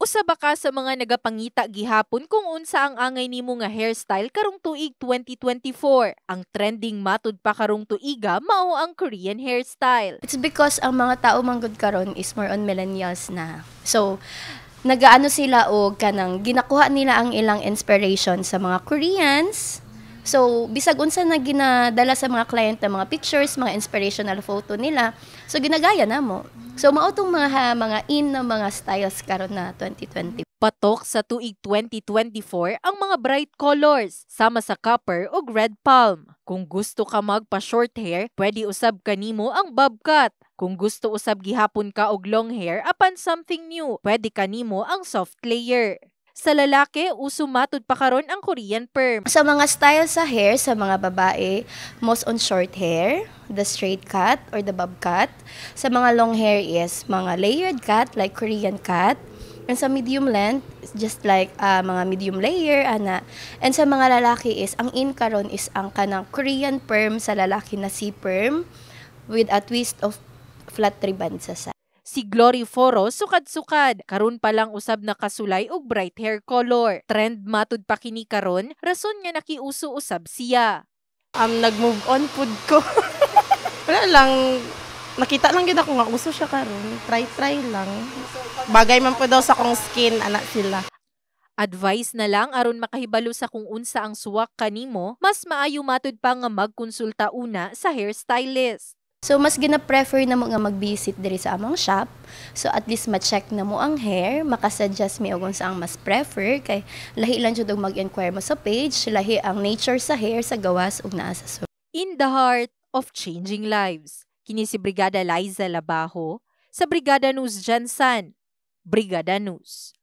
Usa ba ka sa mga nagapangita gihapon kung unsa ang angay nimo nga hairstyle karong tuig 2024? Ang trending matud pa karong tuiga mao ang Korean hairstyle. It's because ang mga tao manggod karon is more on millennials na. So, nagaano sila og kanang ginakuha nila ang ilang inspiration sa mga Koreans. So, bisag unsa na ginadala sa mga client ng mga pictures, mga inspirational photo nila. So, ginagaya na mo. So, mao tong mga in na mga styles karon na 2020. Patok sa tuig 2024 ang mga bright colors sama sa copper o red palm. Kung gusto ka magpa short hair, pwede usab kanimo ang bob cut. Kung gusto usab gihapon ka og long hair apan something new, pwede kanimo ang soft layer. Sa lalaki, uso matud pa karon ang Korean perm. Sa mga style sa hair, sa mga babae, most on short hair, the straight cut or the bob cut. Sa mga long hair is mga layered cut like Korean cut. And sa medium length, just like mga medium layer, ana. And sa mga lalaki is, ang in karon is ang kanang Korean perm sa lalaki na C-perm with a twist of flat ribbon sa side. Si Glory Foro sukad-sukad, karon pa lang usab na kasulay og bright hair color. Trend matud pa kini karon, rason nga nakiuso usab siya. Nag-move on pud ko. Wala lang, nakita lang gid ako nga uso siya karon. Try lang. Bagay man po daw sa kong skin, anak sila. Advice na lang aron makahibalo sa kung unsa ang suwak kanimo, mas maayo matud pa nga magkonsulta una sa hairstylist. So, mas gina-prefer na mo nga mag-visit diri sa among shop. So, at least ma-check na mo ang hair, makasuggest mi og unsa ang mas prefer, kay lahi lang jud og mag-inquire mo sa page, lahi ang nature sa hair sa gawas ug naa sa sulod. In the heart of changing lives. Kini si Brigada Liza Labajo sa Brigada News Jansan. Brigada News.